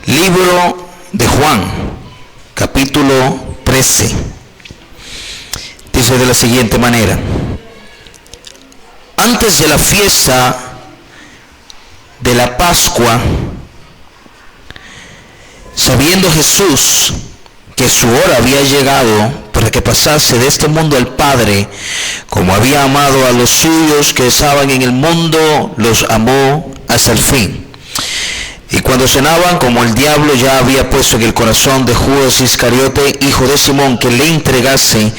Libro de Juan, capítulo 13. Dice de la siguiente manera: antes de la fiesta de la Pascua, sabiendo Jesús que su hora había llegado para que pasase de este mundo al Padre, como había amado a los suyos que estaban en el mundo, los amó hasta el fin. Y cuando cenaban, como el diablo ya había puesto en el corazón de Judas Iscariote, hijo de Simón, que le entregase,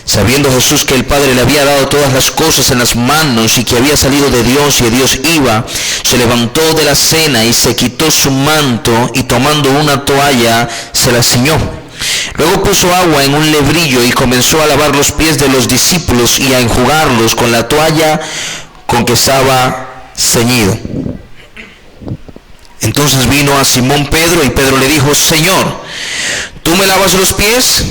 sabiendo Jesús que el Padre le había dado todas las cosas en las manos y que había salido de Dios y de Dios iba, se levantó de la cena y se quitó su manto y tomando una toalla se la ciñó. Luego puso agua en un lebrillo y comenzó a lavar los pies de los discípulos y a enjugarlos con la toalla con que estaba ceñido. Entonces vino a Simón Pedro y Pedro le dijo: Señor, ¿tú me lavas los pies?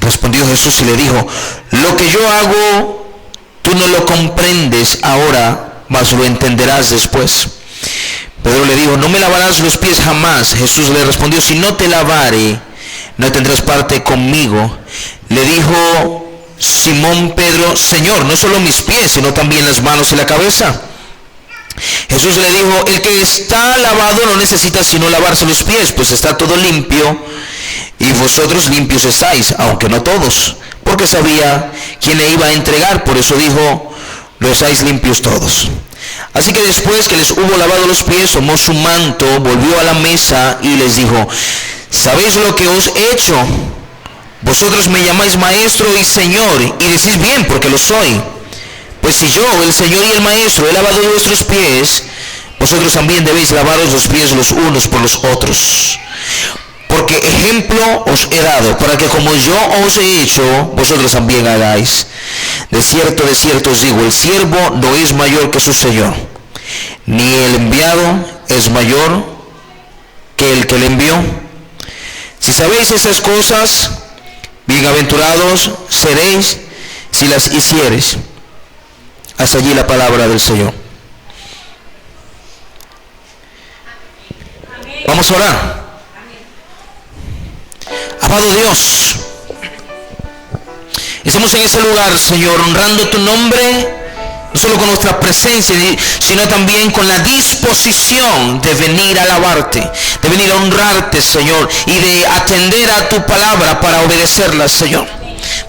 Respondió Jesús y le dijo: lo que yo hago tú no lo comprendes ahora, mas lo entenderás después. Pedro le dijo: no me lavarás los pies jamás. Jesús le respondió: si no te lavare, no tendrás parte conmigo. Le dijo Simón Pedro: Señor, no solo mis pies, sino también las manos y la cabeza. Jesús le dijo: el que está lavado no necesita sino lavarse los pies, pues está todo limpio, y vosotros limpios estáis, aunque no todos, porque sabía quién le iba a entregar, por eso dijo: lo estáis limpios todos. Así que después que les hubo lavado los pies, tomó su manto, volvió a la mesa y les dijo: ¿sabéis lo que os he hecho? Vosotros me llamáis maestro y señor, y decís bien, porque lo soy. Pues si yo, el Señor y el Maestro, he lavado vuestros pies, vosotros también debéis lavaros los pies los unos por los otros. Porque ejemplo os he dado, para que como yo os he hecho, vosotros también hagáis. De cierto os digo, el siervo no es mayor que su Señor, ni el enviado es mayor que el que le envió. Si sabéis estas cosas, bienaventurados seréis si las hiciereis. Hasta allí la palabra del Señor. Vamos a orar. Amado Dios, estamos en ese lugar, Señor, honrando tu nombre, no solo con nuestra presencia, sino también con la disposición de venir a alabarte, de venir a honrarte, Señor, y de atender a tu palabra para obedecerla, Señor.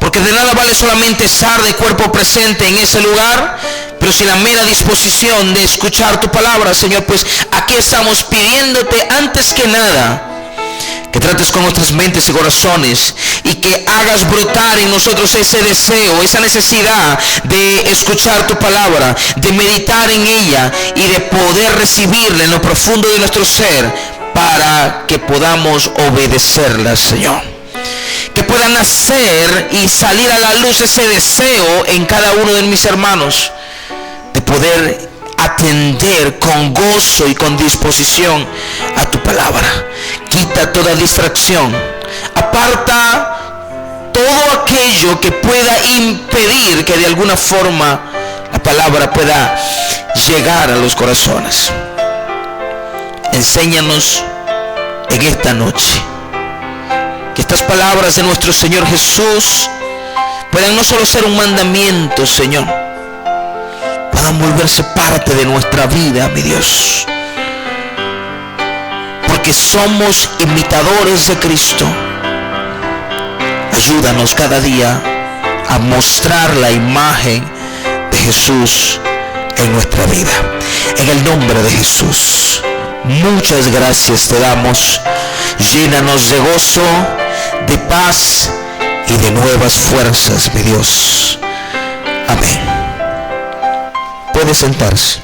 Porque de nada vale solamente estar de cuerpo presente en ese lugar, pero sin la mera disposición de escuchar tu palabra, Señor. Pues aquí estamos pidiéndote antes que nada que trates con nuestras mentes y corazones y que hagas brotar en nosotros ese deseo, esa necesidad de escuchar tu palabra, de meditar en ella y de poder recibirla en lo profundo de nuestro ser para que podamos obedecerla, Señor. Que pueda nacer y salir a la luz ese deseo en cada uno de mis hermanos de poder atender con gozo y con disposición a tu palabra. Quita toda distracción, aparta todo aquello que pueda impedir que de alguna forma la palabra pueda llegar a los corazones. Enséñanos en esta noche que estas palabras de nuestro Señor Jesús puedan no solo ser un mandamiento, Señor, puedan volverse parte de nuestra vida, mi Dios. Porque somos imitadores de Cristo. Ayúdanos cada día a mostrar la imagen de Jesús en nuestra vida. En el nombre de Jesús, muchas gracias te damos. Llénanos de gozo, de paz y de nuevas fuerzas, mi Dios. Amén. Puede sentarse.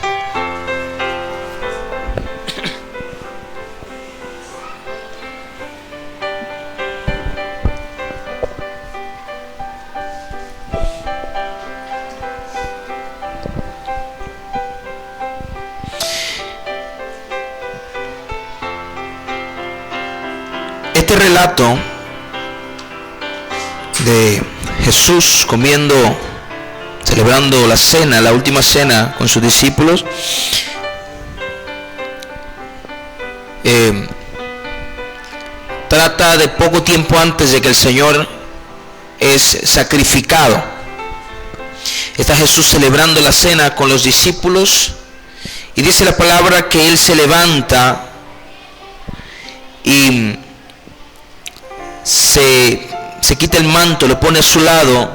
Este relato de Jesús celebrando la cena, la última cena con sus discípulos, trata de poco tiempo antes de que el Señor es sacrificado. Está Jesús celebrando la cena con los discípulos y dice la palabra que Él se levanta y se quita el manto, lo pone a su lado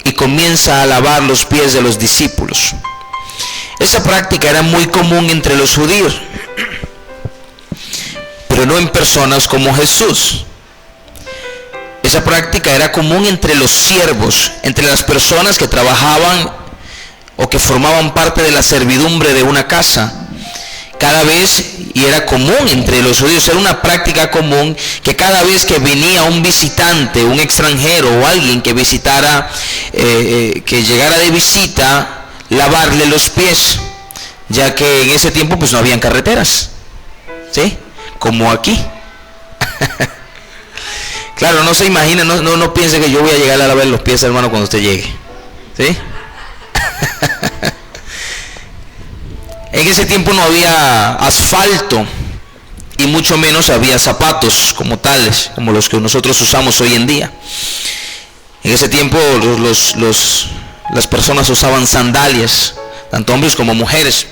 y comienza a lavar los pies de los discípulos. Esa práctica era muy común entre los judíos, pero no en personas como Jesús. Esa práctica era común entre los siervos, entre las personas que trabajaban o que formaban parte de la servidumbre de una casa. Cada vez, y era común entre los judíos, era una práctica común que cada vez que venía un visitante, un extranjero o alguien que visitara, que llegara de visita, lavarle los pies, ya que en ese tiempo pues no habían carreteras, ¿sí? Como aquí. Claro, no se imagina, no piense que yo voy a llegar a lavar los pies, hermano, cuando usted llegue, ¿sí? En ese tiempo no había asfalto y mucho menos había zapatos como tales, como los que nosotros usamos hoy en día. En ese tiempo las personas usaban sandalias, tanto hombres como mujeres.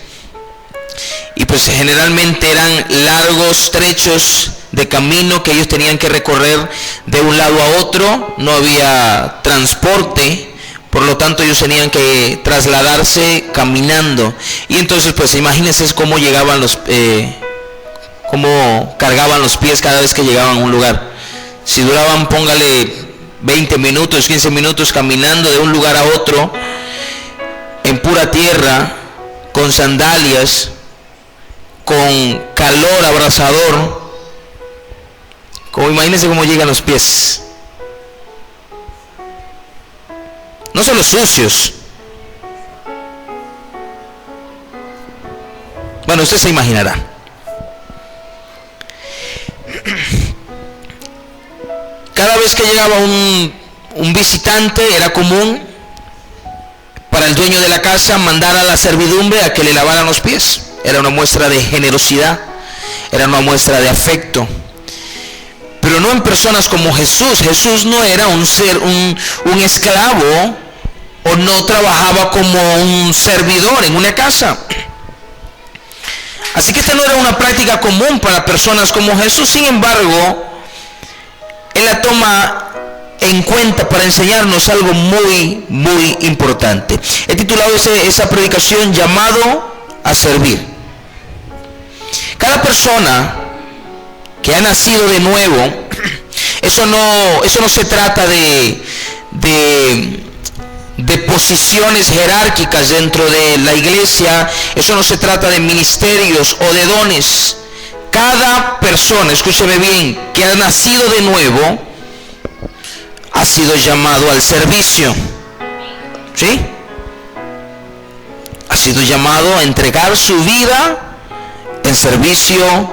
Y pues generalmente eran largos trechos de camino que ellos tenían que recorrer de un lado a otro. No había transporte. Por lo tanto, ellos tenían que trasladarse caminando. Y entonces, pues imagínense cómo llegaban cómo cargaban los pies cada vez que llegaban a un lugar. Si duraban, póngale 20 minutos, 15 minutos caminando de un lugar a otro, en pura tierra, con sandalias, con calor abrasador. Como imagínense cómo llegan los pies. No solo sucios. Bueno, usted se imaginará. Cada vez que llegaba un visitante, era común para el dueño de la casa mandar a la servidumbre a que le lavaran los pies. Era una muestra de generosidad, era una muestra de afecto. Pero no en personas como Jesús. Jesús no era un esclavo, o no trabajaba como un servidor en una casa. Así que esta no era una práctica común para personas como Jesús. Sin embargo, Él la toma en cuenta para enseñarnos algo muy, muy importante. He titulado esa predicación "Llamado a servir". Cada persona que ha nacido de nuevo, eso no se trata de posiciones jerárquicas dentro de la iglesia. Eso no se trata de ministerios o de dones. Cada persona, escúcheme bien, que ha nacido de nuevo, ha sido llamado al servicio, ¿sí? Ha sido llamado a entregar su vida en servicio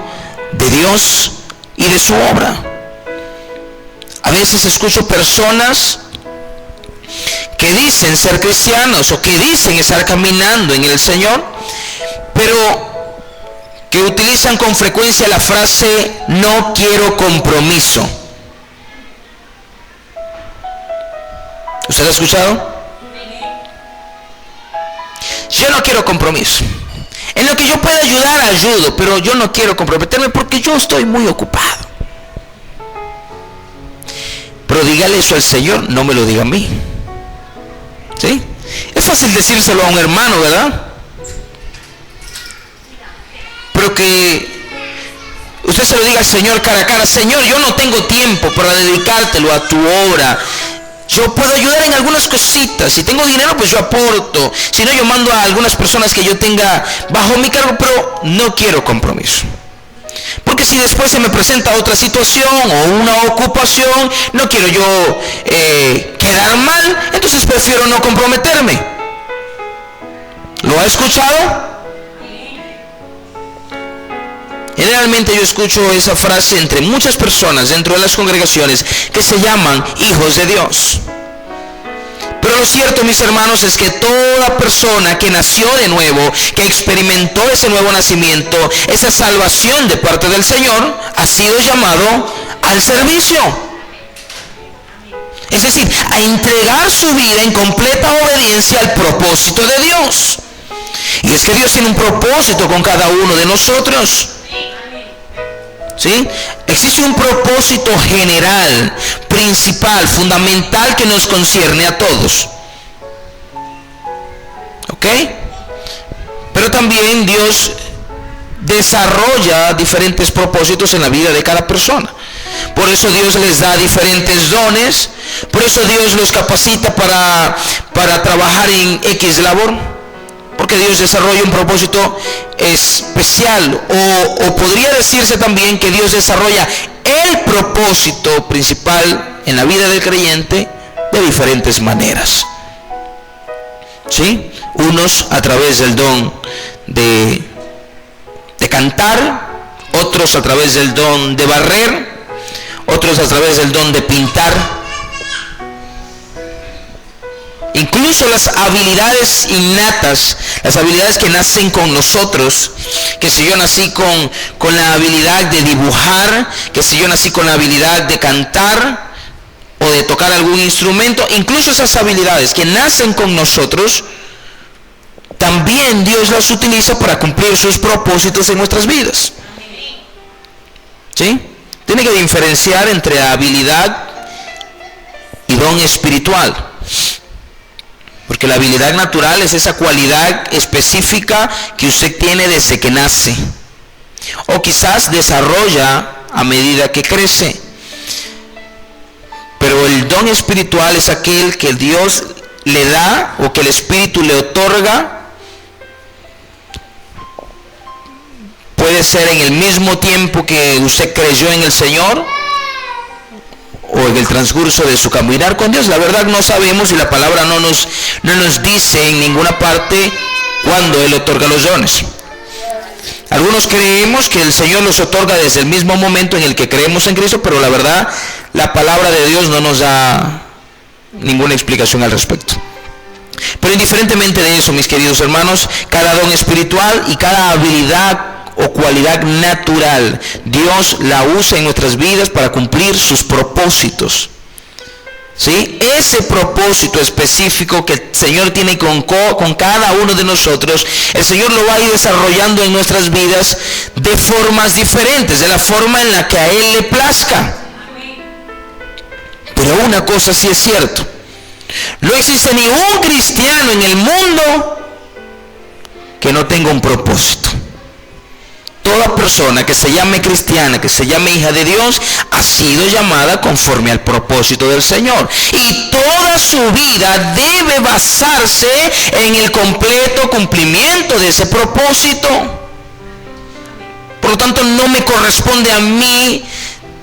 de Dios y de su obra. A veces escucho personas que dicen ser cristianos o que dicen estar caminando en el Señor, pero que utilizan con frecuencia la frase "no quiero compromiso". ¿Usted ha escuchado? Yo no quiero compromiso. En lo que yo pueda ayudar, ayudo, pero yo no quiero comprometerme porque yo estoy muy ocupado. Pero dígale eso al Señor, no me lo diga a mí. ¿Sí? Es fácil decírselo a un hermano, ¿verdad? Pero que usted se lo diga al Señor cara a cara: Señor, yo no tengo tiempo para dedicártelo a tu obra. Yo puedo ayudar en algunas cositas. Si tengo dinero, pues yo aporto. Si no, yo mando a algunas personas que yo tenga bajo mi cargo, pero no quiero compromiso. Porque si después se me presenta otra situación o una ocupación, no quiero yo quedar mal, entonces prefiero no comprometerme. ¿Lo ha escuchado? Generalmente yo escucho esa frase entre muchas personas dentro de las congregaciones que se llaman hijos de Dios. Pero lo cierto, mis hermanos, es que toda persona que nació de nuevo, que experimentó ese nuevo nacimiento, esa salvación de parte del Señor, ha sido llamado al servicio. Es decir, a entregar su vida en completa obediencia al propósito de Dios. Y es que Dios tiene un propósito con cada uno de nosotros. ¿Sí? Existe un propósito general, principal, fundamental, que nos concierne a todos. ¿Ok? Pero también Dios desarrolla diferentes propósitos en la vida de cada persona. Por eso Dios les da diferentes dones. Por eso Dios los capacita para trabajar en X labor. Porque Dios desarrolla un propósito especial. O podría decirse también que Dios desarrolla el propósito principal en la vida del creyente de diferentes maneras. ¿Sí? Unos a través del don de cantar, otros a través del don de barrer, otros a través del don de pintar. Incluso las habilidades innatas, las habilidades que nacen con nosotros, que si yo nací con la habilidad de dibujar, que si yo nací con la habilidad de cantar o de tocar algún instrumento, incluso esas habilidades que nacen con nosotros, también Dios las utiliza para cumplir sus propósitos en nuestras vidas. ¿Sí? Tiene que diferenciar entre habilidad y don espiritual. Porque la habilidad natural es esa cualidad específica que usted tiene desde que nace. O quizás desarrolla a medida que crece. Pero el don espiritual es aquel que Dios le da o que el Espíritu le otorga. Puede ser en el mismo tiempo que usted creyó en el Señor o en el transcurso de su caminar con Dios. La verdad no sabemos y la palabra no nos dice en ninguna parte cuándo Él otorga los dones. Algunos creemos que el Señor los otorga desde el mismo momento en el que creemos en Cristo, pero la verdad la palabra de Dios no nos da ninguna explicación al respecto. Pero indiferentemente de eso, mis queridos hermanos, cada don espiritual y cada habilidad o cualidad natural, Dios la usa en nuestras vidas para cumplir sus propósitos. ¿Sí? Ese propósito específico que el Señor tiene con cada uno de nosotros, el Señor lo va a ir desarrollando en nuestras vidas de formas diferentes, de la forma en la que a Él le plazca. Pero una cosa sí es cierto: no existe ni un cristiano en el mundo que no tenga un propósito. Toda persona que se llame cristiana, que se llame hija de Dios, ha sido llamada conforme al propósito del Señor. Y toda su vida debe basarse en el completo cumplimiento de ese propósito. Por lo tanto, no me corresponde a mí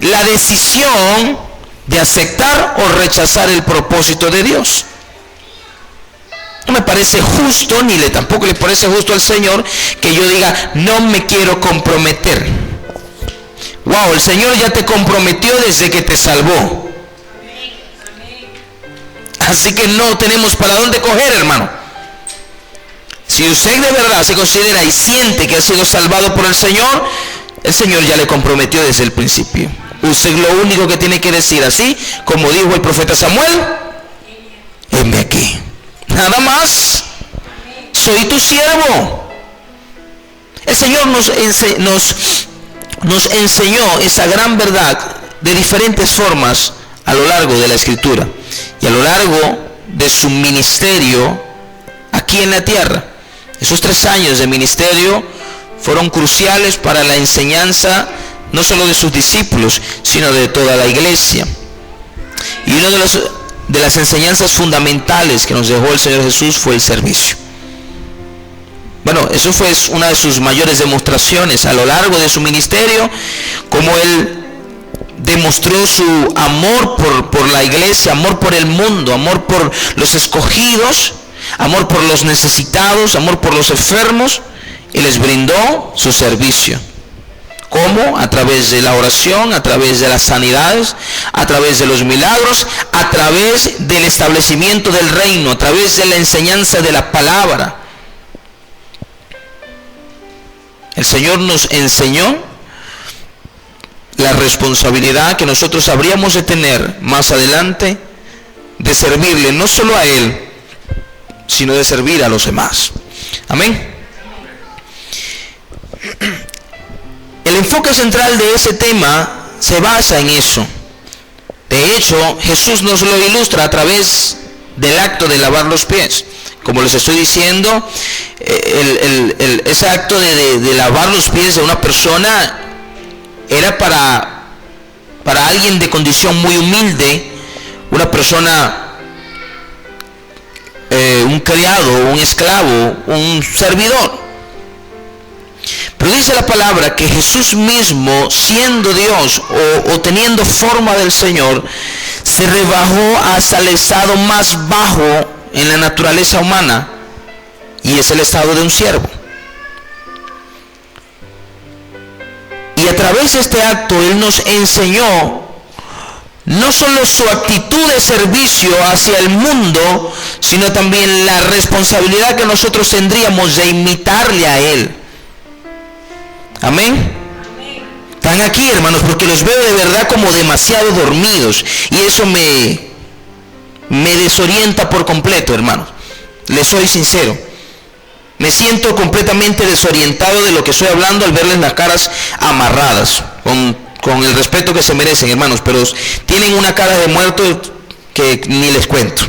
la decisión de aceptar o rechazar el propósito de Dios. No me parece justo, ni tampoco le parece justo al Señor que yo diga, no me quiero comprometer. Wow, el Señor ya te comprometió desde que te salvó. Así que no tenemos para dónde coger, hermano. Si usted de verdad se considera y siente que ha sido salvado por el Señor ya le comprometió desde el principio. Usted lo único que tiene que decir, así como dijo el profeta Samuel: heme aquí. Nada más. Soy tu siervo. El Señor nos enseñó esa gran verdad de diferentes formas a lo largo de la Escritura y a lo largo de su ministerio aquí en la tierra. Esos 3 años de ministerio fueron cruciales para la enseñanza no solo de sus discípulos, sino de toda la iglesia. Y uno de las enseñanzas fundamentales que nos dejó el Señor Jesús fue el servicio. Bueno, eso fue una de sus mayores demostraciones a lo largo de su ministerio, como Él demostró su amor por la iglesia, amor por el mundo, amor por los escogidos, amor por los necesitados, amor por los enfermos, y les brindó su servicio. ¿Cómo? A través de la oración, a través de las sanidades, a través de los milagros, a través del establecimiento del reino, a través de la enseñanza de la palabra. El Señor nos enseñó la responsabilidad que nosotros habríamos de tener más adelante de servirle no solo a Él, sino de servir a los demás. Amén. El enfoque central de ese tema se basa en eso. De hecho, Jesús nos lo ilustra a través del acto de lavar los pies. Como les estoy diciendo, ese acto de lavar los pies de una persona era para alguien de condición muy humilde, una persona, un criado, un esclavo, un servidor. Pero dice la palabra que Jesús mismo, siendo Dios o teniendo forma del Señor, se rebajó hasta el estado más bajo en la naturaleza humana, y es el estado de un siervo. Y a través de este acto Él nos enseñó no solo su actitud de servicio hacia el mundo, sino también la responsabilidad que nosotros tendríamos de imitarle a Él. Amén. Están aquí, hermanos, porque los veo de verdad como demasiado dormidos, y eso me desorienta por completo, hermanos. Les soy sincero. Me siento completamente desorientado de lo que estoy hablando al verles las caras amarradas, con el respeto que se merecen, hermanos, pero tienen una cara de muerto que ni les cuento.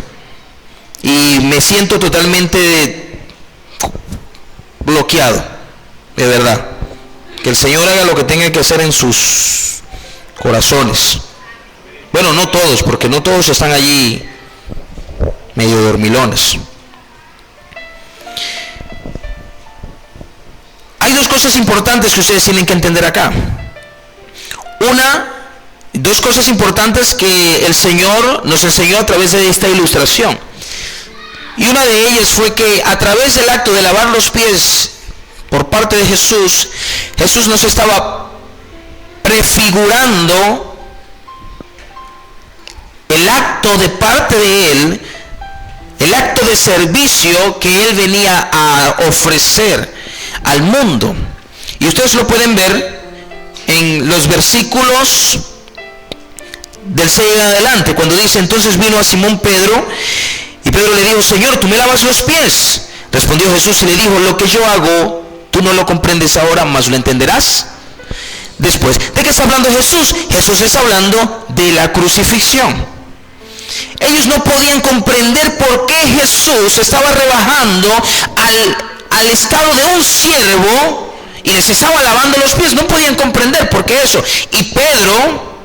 Y me siento totalmente bloqueado, de verdad. Que el Señor haga lo que tenga que hacer en sus corazones. Bueno, no todos, porque no todos están allí medio dormilones. Hay dos cosas importantes que ustedes tienen que entender acá. Dos cosas importantes que el Señor nos enseñó a través de esta ilustración. Y una de ellas fue que a través del acto de lavar los pies por parte de Jesús, Jesús nos estaba prefigurando el acto de parte de Él, el acto de servicio que Él venía a ofrecer al mundo. Y ustedes lo pueden ver en los versículos del 6 en adelante, cuando dice: entonces vino a Simón Pedro, y Pedro le dijo: Señor, ¿tú me lavas los pies? Respondió Jesús y le dijo: lo que yo hago, tú no lo comprendes ahora, mas lo entenderás después. ¿De qué está hablando Jesús? Jesús está hablando de la crucifixión. Ellos no podían comprender por qué Jesús estaba rebajando al estado de un siervo y les estaba lavando los pies. No podían comprender por qué eso. Y Pedro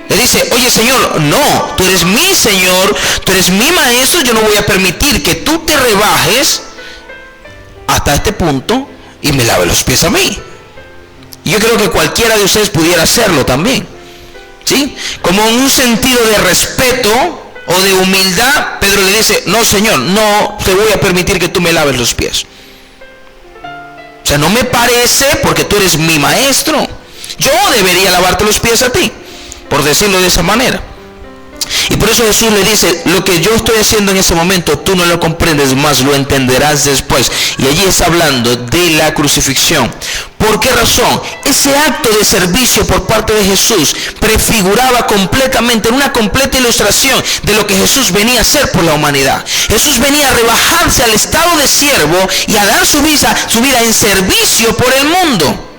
le dice: oye, Señor, no, tú eres mi Señor, tú eres mi maestro, yo no voy a permitir que tú te rebajes hasta este punto y me lave los pies a mí. Y yo creo que cualquiera de ustedes pudiera hacerlo también, ¿sí? Como en un sentido de respeto o de humildad, Pedro le dice: no, Señor, no te voy a permitir que tú me laves los pies. O sea, no me parece, porque tú eres mi maestro. Yo debería lavarte los pies a ti, por decirlo de esa manera. Y por eso Jesús le dice: lo que yo estoy haciendo en este momento tú no lo comprendes, más lo entenderás después. Y allí está hablando de la crucifixión. ¿Por qué razón? Ese acto de servicio por parte de Jesús prefiguraba completamente, una completa ilustración de lo que Jesús venía a hacer por la humanidad. Jesús venía a rebajarse al estado de siervo y a dar su vida en servicio por el mundo,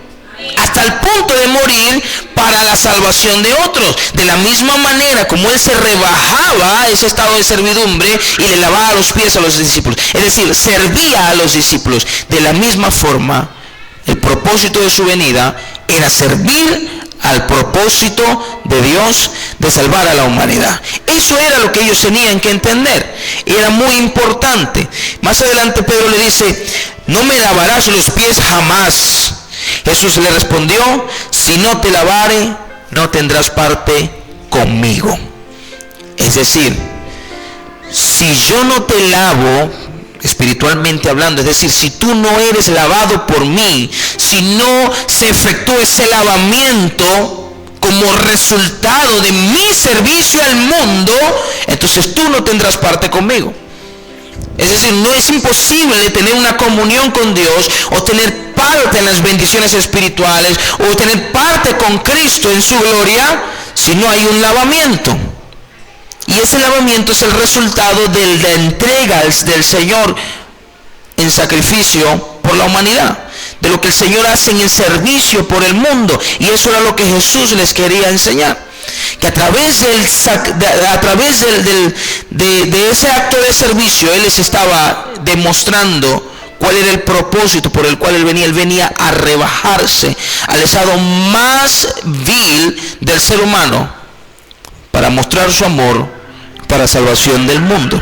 hasta el punto de morir para la salvación de otros. De la misma manera como Él se rebajaba a ese estado de servidumbre y le lavaba los pies a los discípulos, es decir, servía a los discípulos, de la misma forma el propósito de su venida era servir al propósito de Dios de salvar a la humanidad. Eso era lo que ellos tenían que entender, y era muy importante. Más adelante Pedro le dice: no me lavarás los pies jamás. Jesús le respondió: si no te lavare, no tendrás parte conmigo. Es decir, si yo no te lavo, espiritualmente hablando, es decir, si tú no eres lavado por mí, si no se efectúa ese lavamiento como resultado de mi servicio al mundo, entonces tú no tendrás parte conmigo. Es decir, no es imposible tener una comunión con Dios o tener parte en las bendiciones espirituales o tener parte con Cristo en su gloria si no hay un lavamiento. Y ese lavamiento es el resultado de la entrega del Señor en sacrificio por la humanidad, de lo que el Señor hace en el servicio por el mundo. Y eso era lo que Jesús les quería enseñar, que a través de ese acto de servicio Él les estaba demostrando cuál era el propósito por el cual Él venía a rebajarse al estado más vil del ser humano para mostrar su amor para salvación del mundo.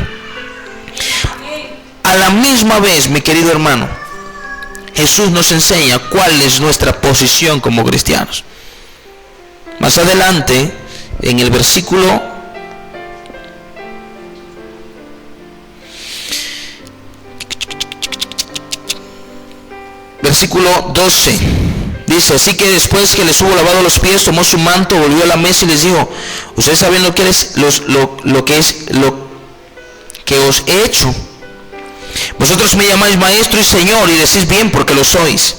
A la misma vez, mi querido hermano, Jesús nos enseña cuál es nuestra posición como cristianos. Más adelante, en el versículo 12, dice: así que después que les hubo lavado los pies, tomó su manto, volvió a la mesa y les dijo: ustedes saben lo que os he hecho. Vosotros me llamáis maestro y señor, y decís bien, porque lo sois.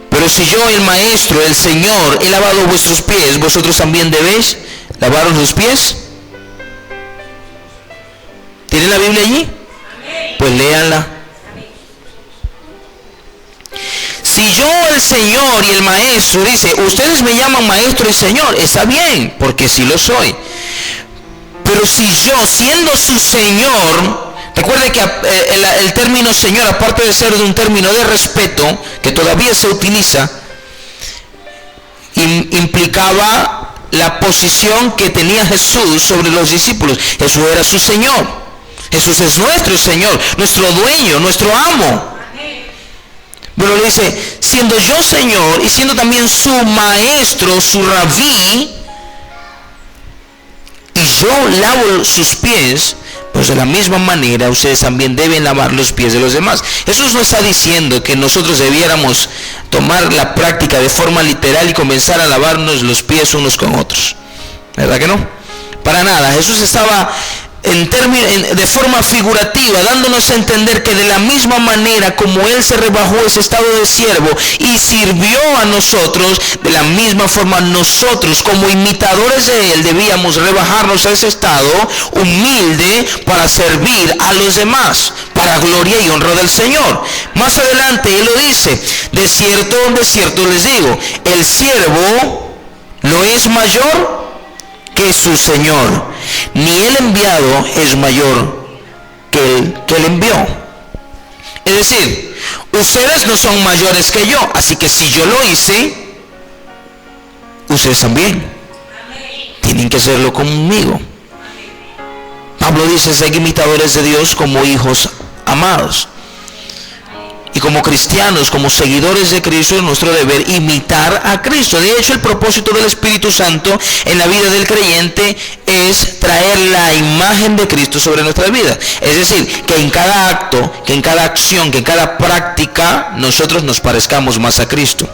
Pero si yo, el maestro, el Señor, he lavado vuestros pies, vosotros también debéis lavaros los pies. ¿Tienen la Biblia allí? Pues léanla. Si yo, el Señor y el maestro, dice, ustedes me llaman maestro y señor, está bien, porque sí lo soy. Pero si yo, siendo su Señor, recuerde que el término Señor, aparte de ser de un término de respeto, que todavía se utiliza, implicaba la posición que tenía Jesús sobre los discípulos. Jesús era su Señor. Jesús es nuestro Señor, nuestro dueño, nuestro amo. Pero le dice, siendo yo Señor y siendo también su maestro, su rabí, y yo lavo sus pies, pues de la misma manera ustedes también deben lavar los pies de los demás. Jesús no está diciendo que nosotros debiéramos tomar la práctica de forma literal y comenzar a lavarnos los pies unos con otros, ¿verdad que no? Para nada. Jesús estaba de forma figurativa dándonos a entender que de la misma manera como Él se rebajó ese estado de siervo y sirvió a nosotros, de la misma forma nosotros como imitadores de Él debíamos rebajarnos a ese estado humilde para servir a los demás, para gloria y honra del Señor. Más adelante Él lo dice: de cierto les digo, el siervo no es mayor que su Señor, ni el enviado es mayor que el que le envió. Es decir, ustedes no son mayores que yo, así que si yo lo hice, ustedes también tienen que hacerlo conmigo. Pablo dice: sed imitadores de Dios como hijos amados. Y como cristianos, como seguidores de Cristo, es nuestro deber imitar a Cristo. De hecho, el propósito del Espíritu Santo en la vida del creyente es traer la imagen de Cristo sobre nuestra vida. Es decir, que en cada acto, que en cada acción, que en cada práctica, nosotros nos parezcamos más a Cristo.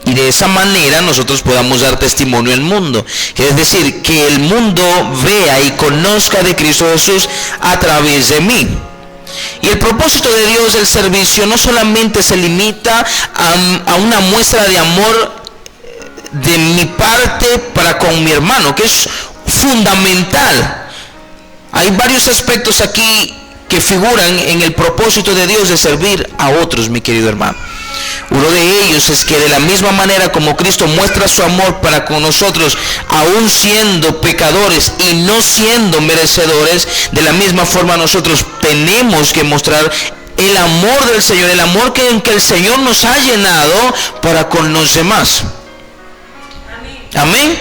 Y de esa manera nosotros podamos dar testimonio al mundo. Es decir, que el mundo vea y conozca de Cristo Jesús a través de mí. Y el propósito de Dios del servicio no solamente se limita a una muestra de amor de mi parte para con mi hermano, que es fundamental. Hay varios aspectos aquí que figuran en el propósito de Dios de servir a otros, mi querido hermano. Uno de ellos es que de la misma manera como Cristo muestra su amor para con nosotros, aún siendo pecadores y no siendo merecedores, de la misma forma nosotros tenemos que mostrar el amor del Señor, el amor en que el Señor nos ha llenado para con los demás. Amén.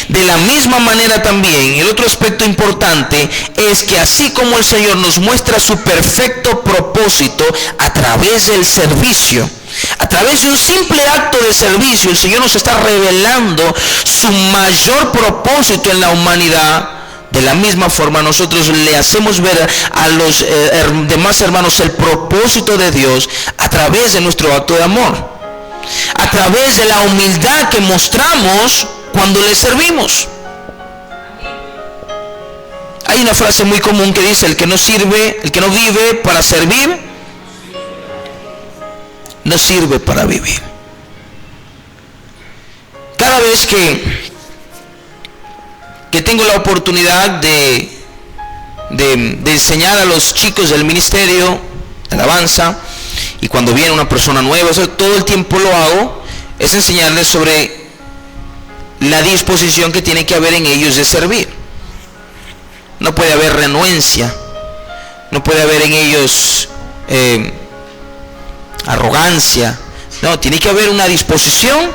De la misma manera también, el otro aspecto importante es que así como el Señor nos muestra su perfecto propósito a través del servicio, a través de un simple acto de servicio, el Señor nos está revelando su mayor propósito en la humanidad. De la misma forma nosotros le hacemos ver a los demás hermanos el propósito de Dios a través de nuestro acto de amor, a través de la humildad que mostramos cuando le servimos. Hay una frase muy común que dice: el que no vive para servir, no sirve para vivir. Cada vez que tengo la oportunidad de enseñar a los chicos del ministerio de alabanza, y cuando viene una persona nueva, o sea, todo el tiempo lo hago, es enseñarles sobre la disposición que tiene que haber en ellos de servir. No puede haber renuencia, no puede haber en ellos arrogancia. No, tiene que haber una disposición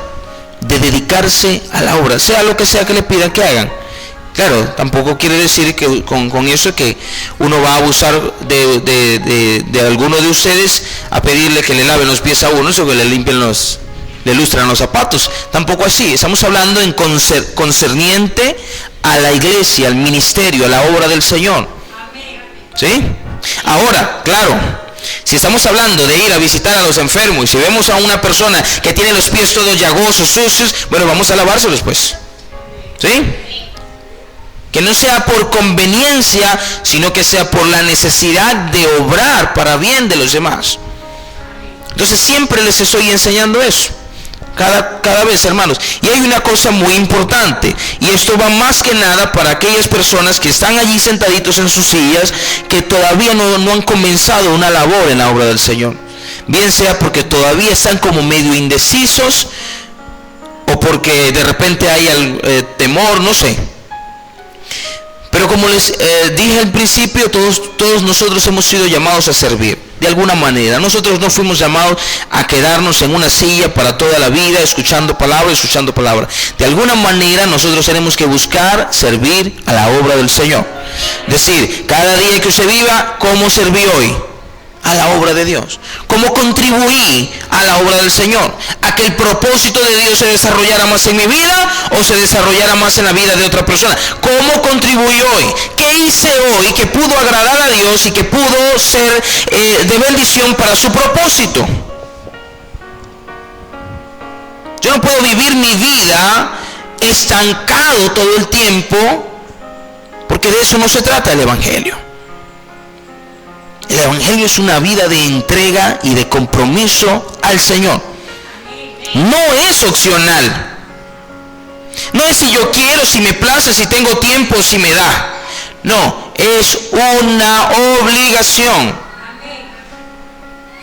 de dedicarse a la obra, sea lo que sea que le pidan que hagan. Claro, tampoco quiere decir que con eso que uno va a abusar de alguno de ustedes a pedirle que le laven los pies a uno o que le limpien le lustran los zapatos. Tampoco así. Estamos hablando en concerniente a la iglesia, al ministerio, a la obra del Señor. ¿Sí? Ahora, claro, si estamos hablando de ir a visitar a los enfermos y si vemos a una persona que tiene los pies todos llagosos, sucios, bueno, vamos a lavárselos pues. ¿Sí? Que no sea por conveniencia, sino que sea por la necesidad de obrar para bien de los demás. Entonces siempre les estoy enseñando eso, cada vez, hermanos. Y hay una cosa muy importante, y esto va más que nada para aquellas personas que están allí sentaditos en sus sillas, que todavía no han comenzado una labor en la obra del Señor. Bien sea porque todavía están como medio indecisos, o porque de repente hay temor, no sé. Pero como les dije al principio, todos nosotros hemos sido llamados a servir, de alguna manera. Nosotros no fuimos llamados a quedarnos en una silla para toda la vida, escuchando palabra. De alguna manera nosotros tenemos que buscar servir a la obra del Señor. Es decir, cada día que usted viva, ¿cómo serví hoy? A la obra de Dios. ¿Cómo contribuí a la obra del Señor? ¿A que el propósito de Dios se desarrollara más en mi vida o se desarrollara más en la vida de otra persona? ¿Cómo contribuí hoy? ¿Qué hice hoy que pudo agradar a Dios y que pudo ser de bendición para su propósito? Yo no puedo vivir mi vida estancado todo el tiempo, porque de eso no se trata el Evangelio. El Evangelio es una vida de entrega y de compromiso al Señor. No es opcional. No es si yo quiero, si me place, si tengo tiempo, si me da. No, es una obligación.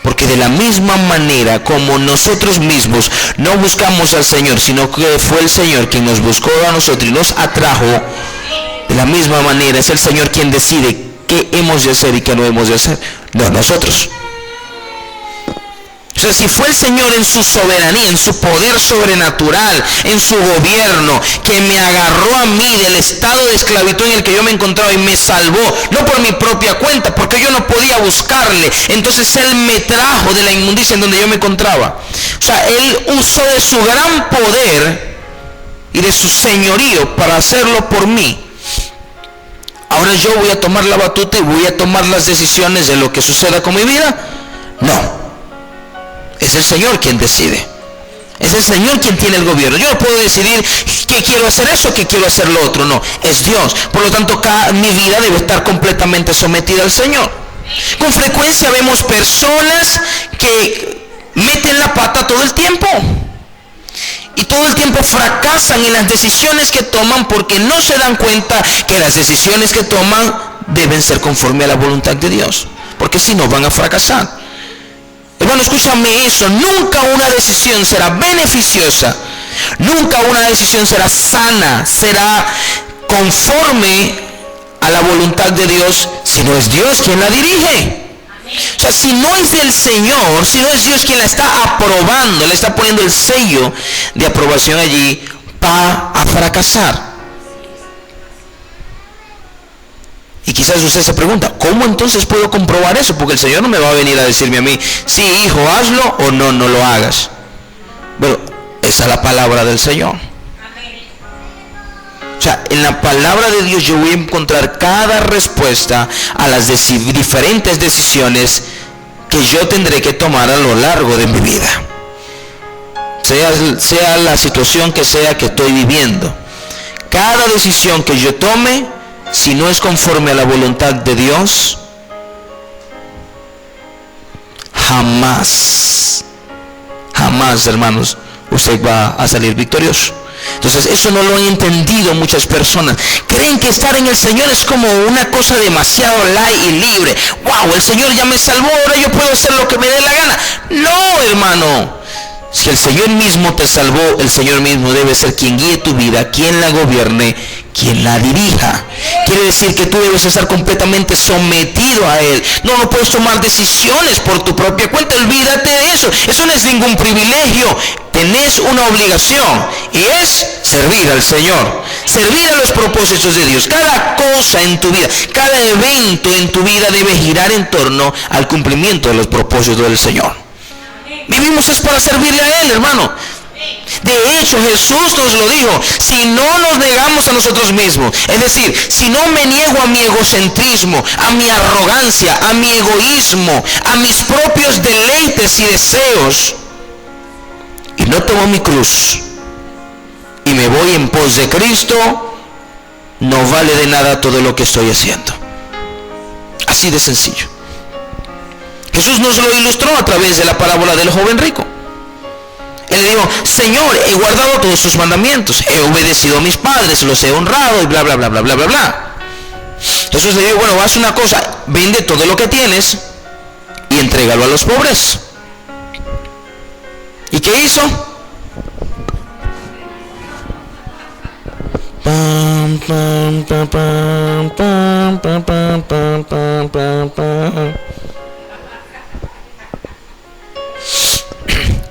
Porque de la misma manera como nosotros mismos no buscamos al Señor, sino que fue el Señor quien nos buscó a nosotros y nos atrajo, de la misma manera es el Señor quien decide qué hemos de hacer y qué no hemos de hacer, no nosotros. O sea, si fue el Señor en su soberanía, en su poder sobrenatural, en su gobierno, que me agarró a mí del estado de esclavitud en el que yo me encontraba y me salvó, no por mi propia cuenta, porque yo no podía buscarle, entonces Él me trajo de la inmundicia en donde yo me encontraba. O sea, Él usó de su gran poder y de su señorío para hacerlo por mí. Ahora yo voy a tomar la batuta y voy a tomar las decisiones de lo que suceda con mi vida. No, es el Señor quien decide. Es el Señor quien tiene el gobierno. Yo no puedo decidir que quiero hacer eso, que quiero hacer lo otro. No, es Dios. Por lo tanto, mi vida debe estar completamente sometida al Señor. Con frecuencia vemos personas que meten la pata todo el tiempo. Y todo el tiempo fracasan en las decisiones que toman porque no se dan cuenta que las decisiones que toman deben ser conforme a la voluntad de Dios. Porque si no van a fracasar. Hermano, escúchame eso. Nunca una decisión será beneficiosa. Nunca una decisión será sana, será conforme a la voluntad de Dios si no es Dios quien la dirige. O sea, si no es del Señor, si no es Dios quien la está aprobando, le está poniendo el sello de aprobación allí, va a fracasar. Y quizás usted se pregunta, ¿cómo entonces puedo comprobar eso? Porque el Señor no me va a venir a decirme a mí, sí, hijo, hazlo o no lo hagas. Bueno, esa es la palabra del Señor. O sea, en la palabra de Dios yo voy a encontrar cada respuesta a las diferentes decisiones que yo tendré que tomar a lo largo de mi vida. Sea la situación que sea que estoy viviendo. Cada decisión que yo tome si no es conforme a la voluntad de Dios, jamás, hermanos, usted va a salir victorioso. Entonces eso no lo han entendido muchas personas. Creen que estar en el Señor es como una cosa demasiado light y libre. Wow, el Señor ya me salvó, ahora yo puedo hacer lo que me dé la gana. No, hermano. Si el Señor mismo te salvó, el Señor mismo debe ser quien guíe tu vida, quien la gobierne, quien la dirija. Quiere decir que tú debes estar completamente sometido a Él. No puedes tomar decisiones por tu propia cuenta. Olvídate de eso. Eso no es ningún privilegio. Tenés una obligación y es servir al Señor, servir a los propósitos de Dios. Cada cosa en tu vida, cada evento en tu vida debe girar en torno al cumplimiento de los propósitos del Señor. Vivimos es para servirle a Él, hermano. De hecho, Jesús nos lo dijo: si no nos negamos a nosotros mismos, es decir, si no me niego a mi egocentrismo, a mi arrogancia, a mi egoísmo, a mis propios deleites y deseos, y no tomo mi cruz y me voy en pos de Cristo, no vale de nada todo lo que estoy haciendo. Así de sencillo. Jesús nos lo ilustró a través de la parábola del joven rico. Él le dijo: Señor, he guardado todos sus mandamientos, he obedecido a mis padres, los he honrado, y bla, bla, bla, bla, bla, bla, bla. Jesús le dijo: bueno, haz una cosa, vende todo lo que tienes y entrégalo a los pobres. ¿Y qué hizo?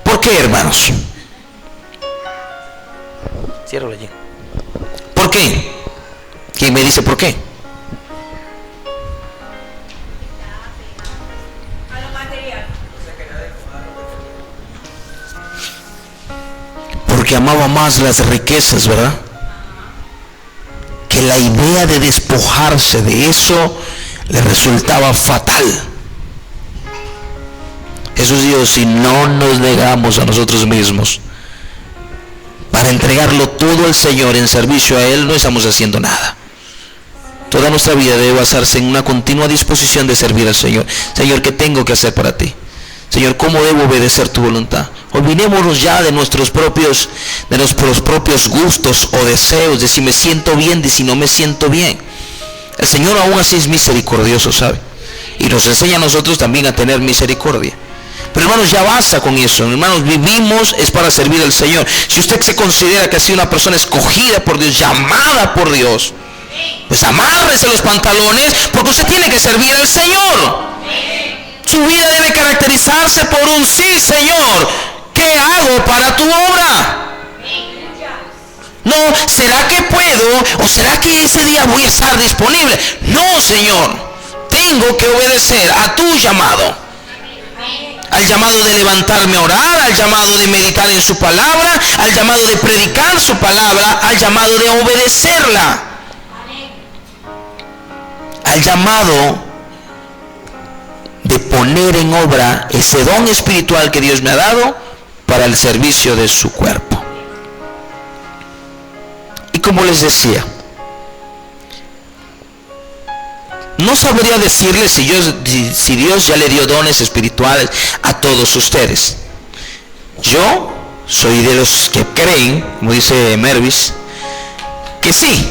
¿Por qué, hermanos? Ciérralo allí. ¿Por qué? ¿Quién me dice por qué? Porque amaba más las riquezas, ¿verdad? Que la idea de despojarse de eso le resultaba fatal. Jesús dijo: si no nos negamos a nosotros mismos para entregarlo todo al Señor en servicio a Él, no estamos haciendo nada. Toda nuestra vida debe basarse en una continua disposición de servir al Señor. Señor, ¿qué tengo que hacer para ti? Señor, ¿cómo debo obedecer tu voluntad? Olvidémonos ya de nuestros propios gustos o deseos, de si me siento bien, de si no me siento bien. El Señor aún así es misericordioso, ¿sabe? Y nos enseña a nosotros también a tener misericordia. Pero, hermanos, ya basta con eso. Hermanos, vivimos es para servir al Señor. Si usted se considera que ha sido una persona escogida por Dios, llamada por Dios, pues amárrese los pantalones, porque usted tiene que servir al Señor. Su vida debe caracterizarse por un: sí, Señor, ¿qué hago para tu obra? No, ¿será que puedo? ¿O será que ese día voy a estar disponible? No, Señor, tengo que obedecer a tu llamado. Al llamado de levantarme a orar, al llamado de meditar en su palabra, al llamado de predicar su palabra, al llamado de obedecerla, al llamado de poner en obra ese don espiritual que Dios me ha dado para el servicio de su cuerpo. Y como les decía, no sabría decirles si Dios ya le dio dones espirituales a todos ustedes. Yo soy de los que creen, como dice Mervis, que sí,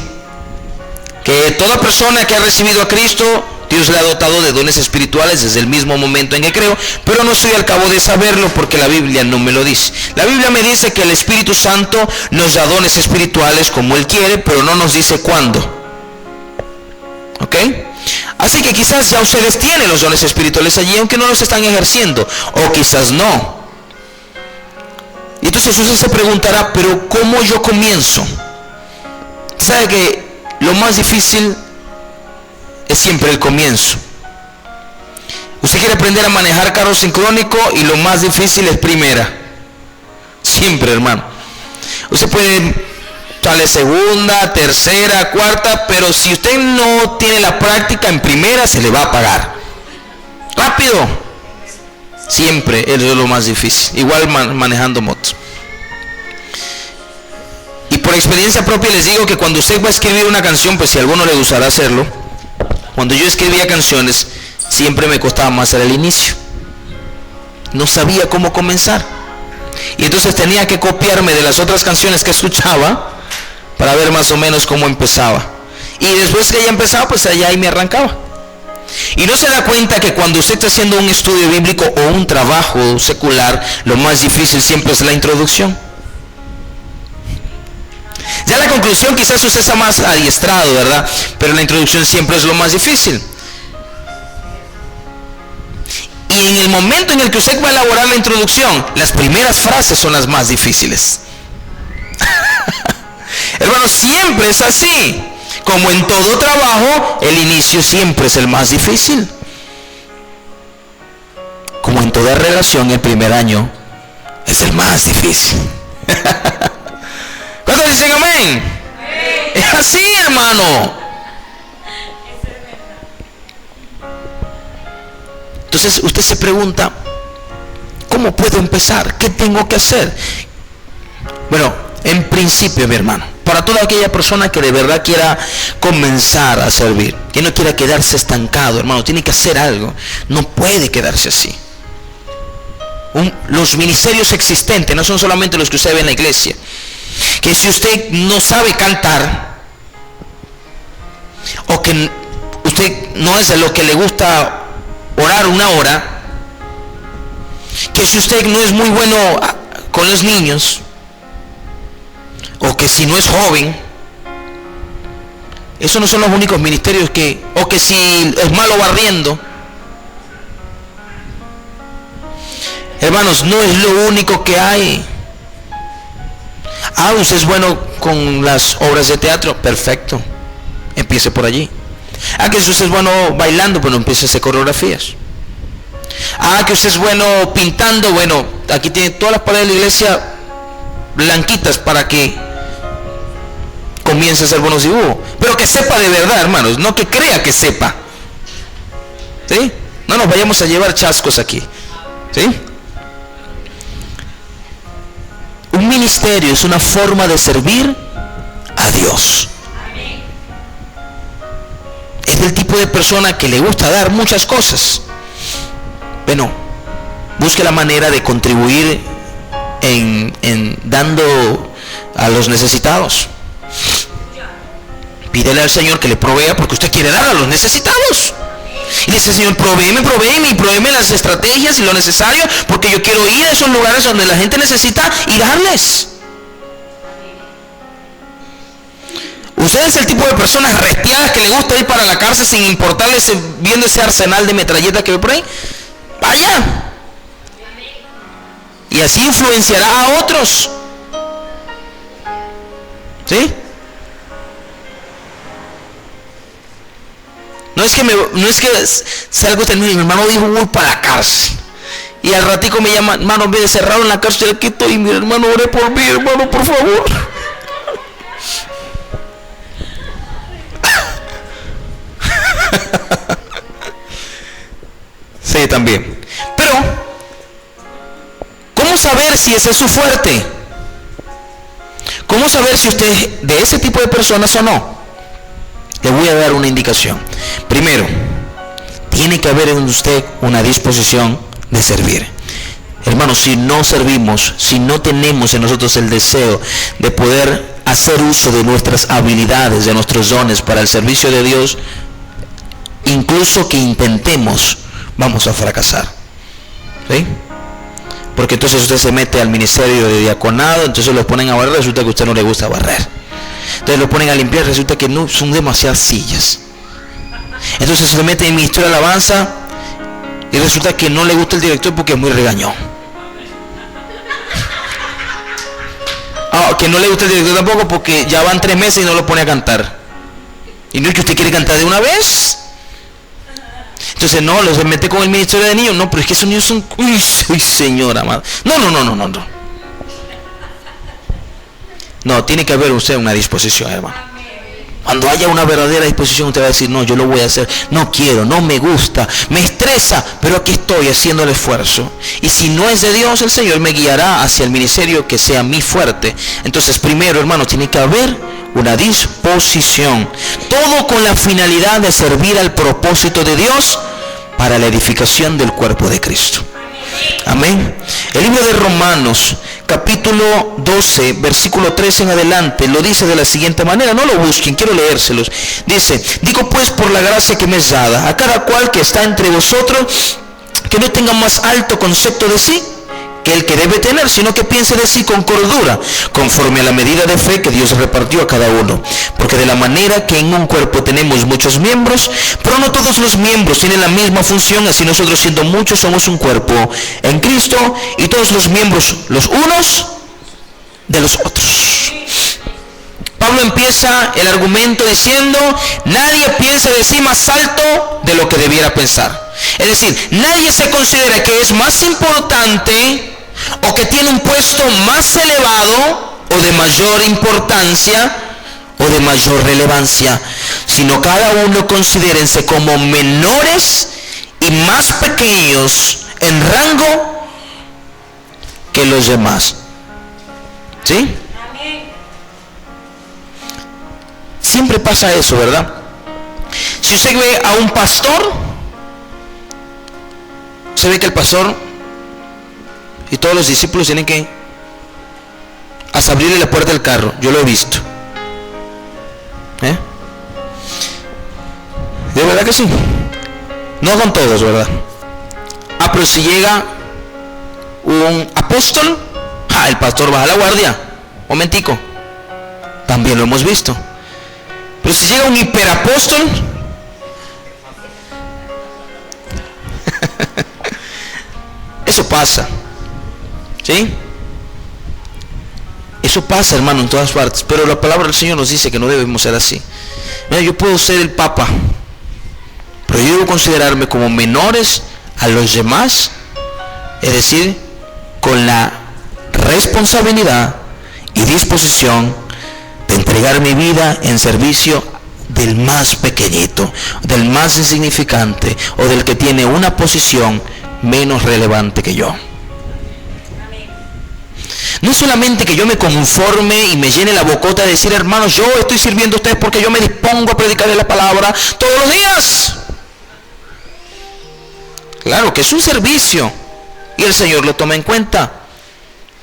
que toda persona que ha recibido a Cristo, Dios le ha dotado de dones espirituales desde el mismo momento en que creo, pero no estoy al cabo de saberlo porque la Biblia no me lo dice. La Biblia me dice que el Espíritu Santo nos da dones espirituales como Él quiere, pero no nos dice cuándo. ¿Ok? Así que quizás ya ustedes tienen los dones espirituales allí, aunque no los están ejerciendo, o quizás no. Y entonces usted se preguntará: pero ¿cómo yo comienzo? ¿Sabe que lo más difícil es siempre el comienzo? Usted quiere aprender a manejar carro sincrónico y lo más difícil es primera. Siempre, hermano. Usted puede sale segunda, tercera, cuarta, pero si usted no tiene la práctica en primera, se le va a apagar rápido. Siempre es lo más difícil. Igual manejando motos. Y por Por experiencia propia les digo que cuando usted va a escribir una canción, pues si a alguno le gustará hacerlo, cuando yo escribía canciones, siempre me costaba más el inicio. No sabía cómo comenzar. Y entonces tenía que copiarme de las otras canciones que escuchaba para ver más o menos cómo empezaba. Y después que ya empezaba, pues allá ahí me arrancaba. Y no se da cuenta que cuando usted está haciendo un estudio bíblico o un trabajo secular, lo más difícil siempre es la introducción. Ya la conclusión quizás usted está más adiestrado, ¿verdad? Pero la introducción siempre es lo más difícil. Y en el momento en el que usted va a elaborar la introducción, las primeras frases son las más difíciles. Hermanos, siempre es así. Como en todo trabajo, el inicio siempre es el más difícil. Como en toda relación, el primer año es el más difícil. ¿Cuántos dicen amén? Es así, hermano. Entonces usted se pregunta, ¿cómo puedo empezar? ¿Qué tengo que hacer? Bueno, en principio, mi hermano, para toda aquella persona que de verdad quiera comenzar a servir, que no quiera quedarse estancado, hermano, tiene que hacer algo. No puede quedarse así. Los ministerios existentes no son solamente los que usted ve en la iglesia. Que si usted no sabe cantar, o que usted no es de lo que le gusta orar una hora, que si usted no es muy bueno con los niños, o que si no es joven, esos no son los únicos ministerios o que si es malo barriendo. Hermanos, no es lo único que hay. Usted es bueno con las obras de teatro, perfecto, empiece por allí. Que si usted es bueno bailando, bueno, empiece a hacer coreografías. Que usted es bueno pintando, bueno, aquí tiene todas las paredes de la iglesia blanquitas para que comience a hacer buenos dibujos. Pero que sepa de verdad, hermanos, no que crea que sepa. ¿Sí? No nos vayamos a llevar chascos aquí. ¿Sí? Un ministerio es una forma de servir a Dios. Es del tipo de persona que le gusta dar muchas cosas. Bueno, busque la manera de contribuir en dando a los necesitados. Pídele al Señor que le provea, porque usted quiere dar a los necesitados. Y dice: Señor, provéeme las estrategias y lo necesario, porque yo quiero ir a esos lugares donde la gente necesita y darles. Usted es el tipo de personas restiadas que le gusta ir para la cárcel sin importarle viendo ese arsenal de metralletas que ve por ahí. Vaya. Y así influenciará a otros. ¿Sí? No es que salga usted, mi hermano dijo voy para la cárcel. Y al ratico me llama: hermano, me cerraron en la cárcel, aquí estoy, mi hermano, ore por mí, hermano, por favor. Sí, también. Pero, ¿cómo saber si ese es su fuerte? ¿Cómo saber si usted es de ese tipo de personas o no? Le voy a dar una indicación. Primero, tiene que haber en usted una disposición de servir. Hermanos, si no servimos, si no tenemos en nosotros el deseo de poder hacer uso de nuestras habilidades, de nuestros dones para el servicio de Dios, incluso que intentemos, vamos a fracasar. ¿Sí? Porque entonces usted se mete al ministerio de diaconado, entonces lo ponen a barrer, resulta que a usted no le gusta barrer. Entonces lo ponen a limpiar, resulta que no, son demasiadas sillas. Entonces se mete en el ministerio de alabanza y resulta que no le gusta el director porque es muy regañón. Que no le gusta el director tampoco porque ya van 3 meses y no lo pone a cantar. Y no es que usted quiere cantar de una vez. Entonces no, los se mete con el ministerio de niños. No, pero es que esos niños son... Uy, Señor amado. No. No, tiene que haber usted una disposición, hermano. Cuando haya una verdadera disposición, usted va a decir, no, yo lo voy a hacer, no quiero, no me gusta, me estresa, pero aquí estoy haciendo el esfuerzo. Y si no es de Dios, el Señor me guiará hacia el ministerio que sea mi fuerte. Entonces, primero, hermano, tiene que haber una disposición. Todo con la finalidad de servir al propósito de Dios para la edificación del cuerpo de Cristo. Amén. El libro de Romanos, capítulo 12, versículo 13 en adelante, lo dice de la siguiente manera. No lo busquen, quiero leérselos. Dice: digo pues, por la gracia que me es dada, a cada cual que está entre vosotros, que no tenga más alto concepto de sí que el que debe tener, sino que piense de sí con cordura, conforme a la medida de fe que Dios repartió a cada uno. Porque de la manera que en un cuerpo tenemos muchos miembros, pero no todos los miembros tienen la misma función, así nosotros, siendo muchos, somos un cuerpo en Cristo, y todos los miembros los unos de los otros. Pablo empieza el argumento diciendo: nadie piense de sí más alto de lo que debiera pensar. Es decir, nadie se considera que es más importante o que tiene un puesto más elevado o de mayor importancia o de mayor relevancia, sino cada uno considérense como menores y más pequeños en rango que los demás. ¿Sí? Siempre pasa eso, ¿verdad? Si usted ve a un pastor, se ve que el pastor y todos los discípulos tienen que hasta abrirle la puerta del carro. Yo lo he visto. De verdad que sí. No con todos, ¿verdad? Pero si llega un apóstol, el pastor baja la guardia. Momentico. También lo hemos visto. Pero si llega un hiperapóstol, eso pasa. ¿Sí? Eso pasa, hermano, en todas partes. Pero la palabra del Señor nos dice que no debemos ser así. Mira, yo puedo ser el Papa, pero yo debo considerarme como menores a los demás. Es decir, con la responsabilidad y disposición de entregar mi vida en servicio del más pequeñito, del más insignificante, o del que tiene una posición menos relevante que yo. No es solamente que yo me conforme y me llene la bocota de decir: hermanos, yo estoy sirviendo a ustedes porque yo me dispongo a predicarles la palabra todos los días. Claro que es un servicio y el Señor lo toma en cuenta.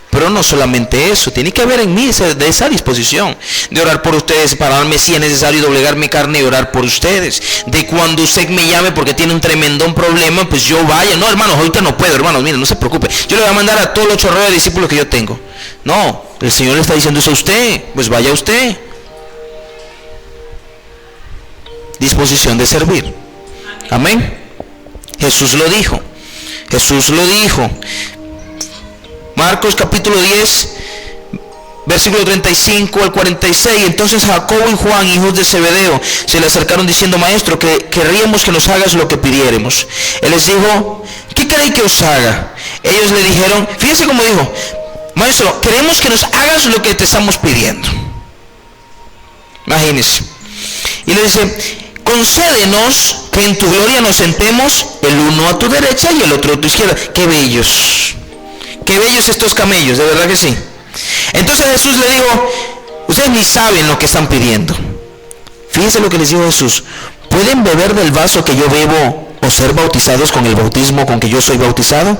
Pero no solamente eso, tiene que haber en mí esa disposición de orar por ustedes, pararme si es necesario, doblegar mi carne y orar por ustedes. De cuando usted me llame porque tiene un tremendón problema, pues yo vaya. No, hermanos, ahorita no puedo, hermanos, miren, no se preocupe. Yo le voy a mandar a todos los chorreos de discípulos que yo tengo. No, el Señor le está diciendo eso a usted, pues vaya usted. Disposición de servir. Amén. Jesús lo dijo. Jesús lo dijo. Marcos capítulo 10, versículo 35 al 46. Entonces Jacobo y Juan, hijos de Zebedeo, se le acercaron diciendo: maestro, que querríamos que nos hagas lo que pidiéremos. Él les dijo: ¿qué queréis que os haga? Ellos le dijeron, fíjense cómo dijo: maestro, queremos que nos hagas lo que te estamos pidiendo. Imagínense. Y le dice: concédenos que en tu gloria nos sentemos, el uno a tu derecha y el otro a tu izquierda. Qué bellos. Qué bellos estos camellos, de verdad que sí. Entonces Jesús le dijo: ustedes ni saben lo que están pidiendo. Fíjense lo que les dijo Jesús: ¿pueden beber del vaso que yo bebo o ser bautizados con el bautismo con que yo soy bautizado?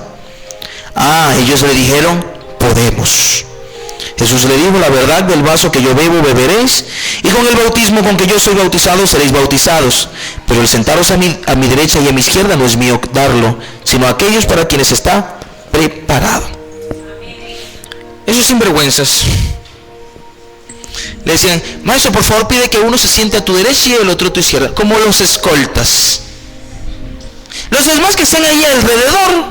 Ellos le dijeron: podemos. Jesús le dijo: la verdad, del vaso que yo bebo beberéis, y con el bautismo con que yo soy bautizado seréis bautizados. Pero el sentaros a mi derecha y a mi izquierda no es mío darlo, sino a aquellos para quienes está preparado. Esos sinvergüenzas le decían: maestro, por favor, pide que uno se siente a tu derecha y el otro a tu izquierda, como los escoltas. Los demás que están ahí alrededor.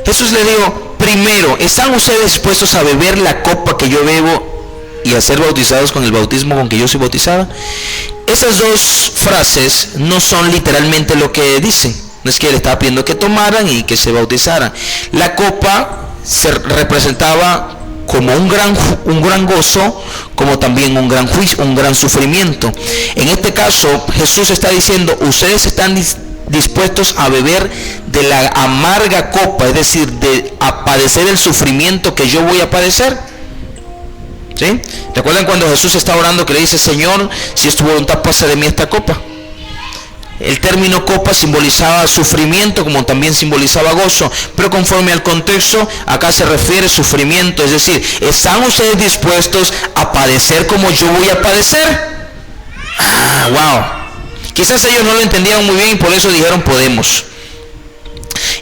Jesús le dijo: primero, ¿están ustedes dispuestos a beber la copa que yo bebo y a ser bautizados con el bautismo con que yo soy bautizado? Esas dos frases no son literalmente lo que dicen. No es que le estaba pidiendo que tomaran y que se bautizaran. La copa se representaba como un gran gozo, como también un gran juicio, un gran sufrimiento. En este caso, Jesús está diciendo, ustedes están dispuestos a beber de la amarga copa, es decir, a padecer el sufrimiento que yo voy a padecer. ¿Sí? ¿Recuerdan cuando Jesús está orando que le dice, Señor, si es tu voluntad, pasa de mí esta copa? El término copa simbolizaba sufrimiento, como también simbolizaba gozo, pero conforme al contexto, acá se refiere sufrimiento, es decir, ¿están ustedes dispuestos a padecer como yo voy a padecer? Wow. Quizás ellos no lo entendieron muy bien y por eso dijeron podemos.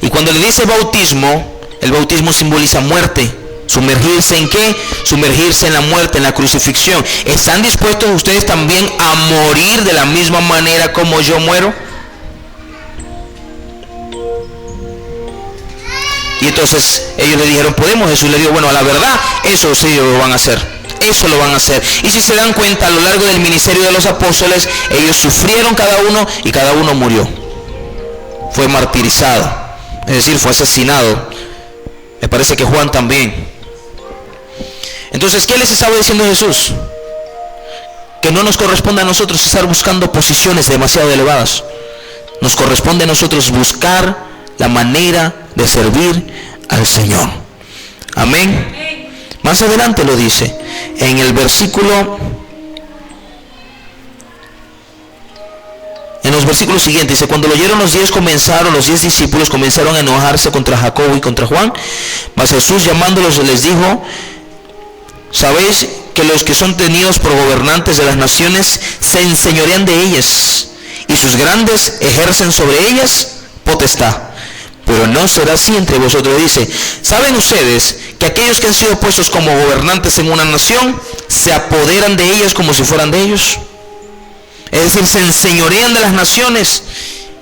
Y cuando le dice bautismo, el bautismo simboliza muerte. ¿Sumergirse en qué? Sumergirse en la muerte, en la crucifixión. ¿Están dispuestos ustedes también a morir de la misma manera como yo muero? Y entonces ellos le dijeron, podemos. Jesús le dijo, bueno, a la verdad, eso ustedes lo van a hacer. Eso lo van a hacer. Y si se dan cuenta, a lo largo del ministerio de los apóstoles, ellos sufrieron cada uno y cada uno murió. Fue martirizado. Es decir, fue asesinado. Me parece que Juan también. Entonces, ¿qué les estaba diciendo Jesús? Que no nos corresponde a nosotros estar buscando posiciones demasiado elevadas. Nos corresponde a nosotros buscar la manera de servir al Señor. Amén. Más adelante lo dice. En el versículo... En los versículos siguientes dice, cuando lo oyeron los 10 discípulos comenzaron a enojarse contra Jacobo y contra Juan. Mas Jesús llamándolos les dijo, ¿sabéis que los que son tenidos por gobernantes de las naciones se enseñorean de ellas, y sus grandes ejercen sobre ellas potestad? Pero no será así entre vosotros. Dice, ¿saben ustedes que aquellos que han sido puestos como gobernantes en una nación se apoderan de ellas como si fueran de ellos? Es decir, se enseñorean de las naciones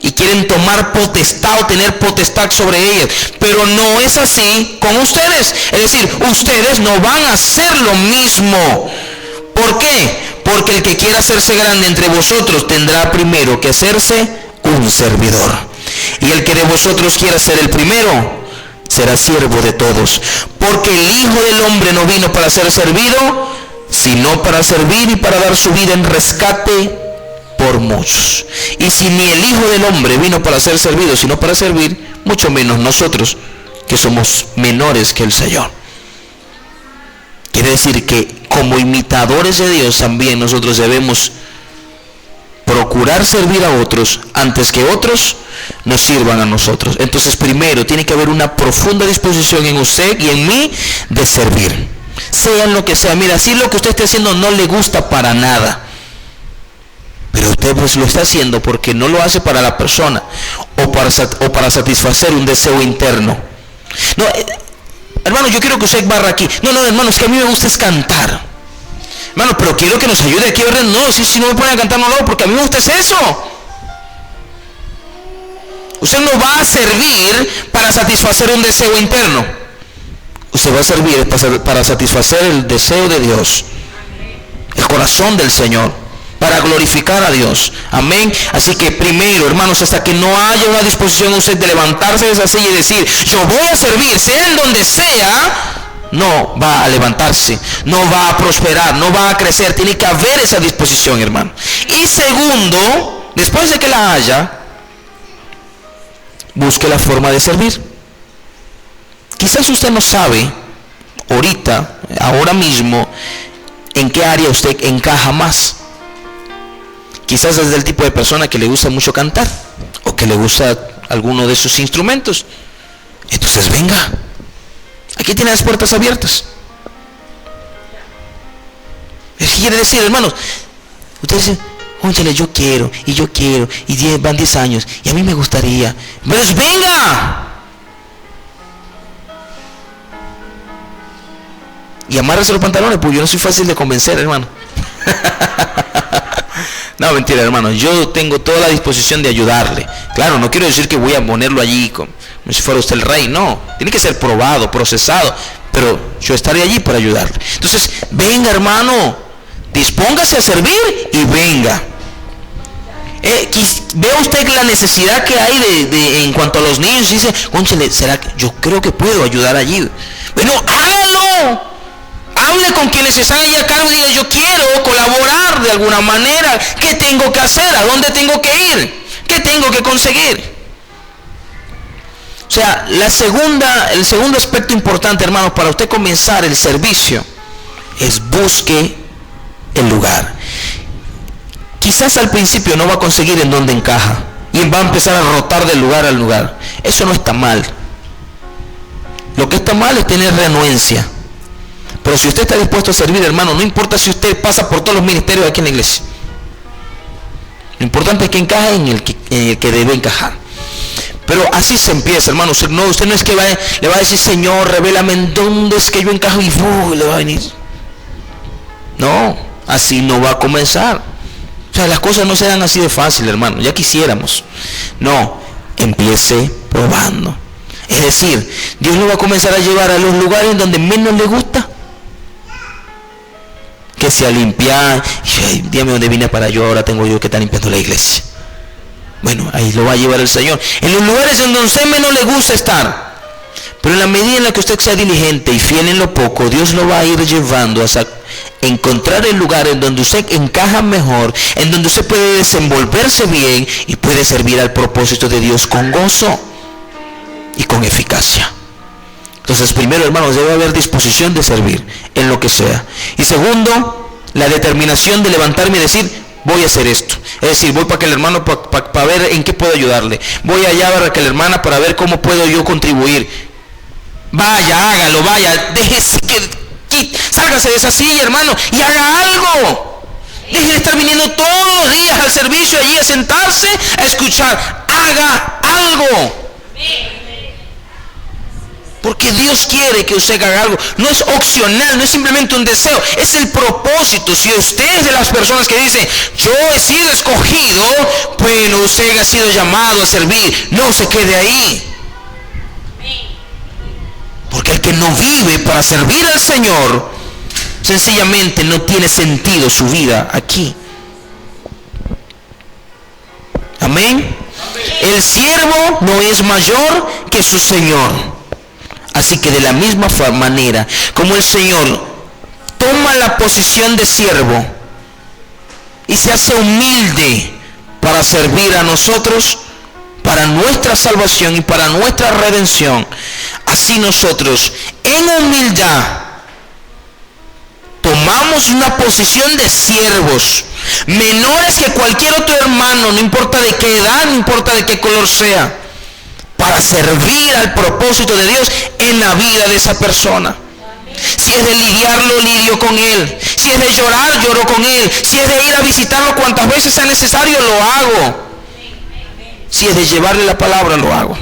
y quieren tomar potestad o tener potestad sobre ellas. Pero no es así con ustedes. Es decir, ustedes no van a hacer lo mismo. ¿Por qué? Porque el que quiera hacerse grande entre vosotros tendrá primero que hacerse un servidor. Y el que de vosotros quiera ser el primero será siervo de todos. Porque el Hijo del Hombre no vino para ser servido, sino para servir y para dar su vida en rescate por muchos. Y si ni el Hijo del Hombre vino para ser servido, sino para servir, mucho menos nosotros, que somos menores que el Señor. Quiere decir que como imitadores de Dios también nosotros debemos procurar servir a otros antes que otros nos sirvan a nosotros. Entonces primero tiene que haber una profunda disposición en usted y en mí de servir, sea en lo que sea. Mira, si lo que usted esté haciendo no le gusta para nada, pero usted pues lo está haciendo porque no lo hace para la persona o para satisfacer un deseo interno. No, hermano, yo quiero que usted barra aquí. No, hermano, es que a mí me gusta es cantar. Hermano, pero quiero que nos ayude aquí. No, si no me ponen a cantar, no lo hago porque a mí me gusta es eso. Usted no va a servir para satisfacer un deseo interno. Usted va a servir para satisfacer el deseo de Dios, el corazón del Señor, para glorificar a Dios. Amén. Así que primero, hermanos, hasta que no haya una disposición usted de levantarse de esa silla y decir, yo voy a servir, sea en donde sea, no va a levantarse, no va a prosperar, no va a crecer. Tiene que haber esa disposición, hermano. Y segundo, después de que la haya, busque la forma de servir. Quizás usted no sabe ahora mismo, en qué área usted encaja más. Quizás es del tipo de persona que le gusta mucho cantar o que le gusta alguno de sus instrumentos. Entonces venga, aquí tiene las puertas abiertas. ¿Qué quiere decir, hermanos? Ustedes dicen, ónchale, yo quiero, y van 10 años, y a mí me gustaría. Pues venga. Y amárrese los pantalones, porque yo no soy fácil de convencer, hermano. No, mentira, hermano. Yo tengo toda la disposición de ayudarle. Claro, no quiero decir que voy a ponerlo allí como si fuera usted el rey. No, tiene que ser probado, procesado. Pero yo estaré allí para ayudarle. Entonces, venga, hermano. Dispóngase a servir y venga. Vea usted la necesidad que hay en cuanto a los niños. Dice, cónchale, ¿será que yo creo que puedo ayudar allí? Bueno, hágalo. hable con quienes están allí a cargo y diga, yo quiero colaborar de alguna manera. ¿Qué tengo que hacer? ¿A dónde tengo que ir? ¿Qué tengo que conseguir? O sea, el segundo aspecto importante, hermanos, para usted comenzar el servicio es busque el lugar. Quizás al principio no va a conseguir en dónde encaja y va a empezar a rotar de lugar al lugar. Eso no está mal. Lo que está mal es tener renuencia. Pero si usted está dispuesto a servir, hermano, no importa si usted pasa por todos los ministerios aquí en la iglesia. Lo importante es que encaje en el que debe encajar. Pero así se empieza, hermano. Usted no es que le va a decir, Señor, revélame en dónde es que yo encajo y le va a venir. No, así no va a comenzar. O sea, las cosas no se dan así de fácil, hermano. Ya quisiéramos. No, empiece probando. Es decir, Dios lo va a comenzar a llevar a los lugares donde menos le gusta. Que sea limpiar. Ay, dígame dónde vine para yo, ahora tengo yo que estar limpiando la iglesia. Bueno, ahí lo va a llevar el Señor. En los lugares en donde a usted menos le gusta estar. Pero en la medida en la que usted sea diligente y fiel en lo poco, Dios lo va a ir llevando hasta encontrar el lugar en donde usted encaja mejor, en donde usted puede desenvolverse bien y puede servir al propósito de Dios con gozo y con eficacia. Entonces, primero, hermanos, debe haber disposición de servir en lo que sea. Y segundo, la determinación de levantarme y decir, voy a hacer esto. Es decir, voy para que el hermano, para ver en qué puedo ayudarle. Voy allá para que la hermana, para ver cómo puedo yo contribuir. Vaya, hágalo, vaya. Déjese sálgase de esa silla, hermano, y haga algo. Deje de estar viniendo todos los días al servicio allí a sentarse, a escuchar. Haga algo. Porque Dios quiere que usted haga algo. No es opcional, no es simplemente un deseo, es el propósito. Si usted es de las personas que dicen, yo he sido escogido, bueno, usted ha sido llamado a servir, no se quede ahí. Porque el que no vive para servir al Señor, sencillamente no tiene sentido su vida aquí. Amén. El siervo no es mayor que su Señor. Así que de la misma manera como el Señor toma la posición de siervo y se hace humilde para servir a nosotros, para nuestra salvación y para nuestra redención, así nosotros en humildad tomamos una posición de siervos, menores que cualquier otro hermano, no importa de qué edad, no importa de qué color sea, para servir al propósito de Dios en la vida de esa persona. Si es de lidiarlo, lidio con él. Si es de llorar, lloro con él. Si es de ir a visitarlo cuantas veces sea necesario, lo hago. Si es de llevarle la palabra, lo hago.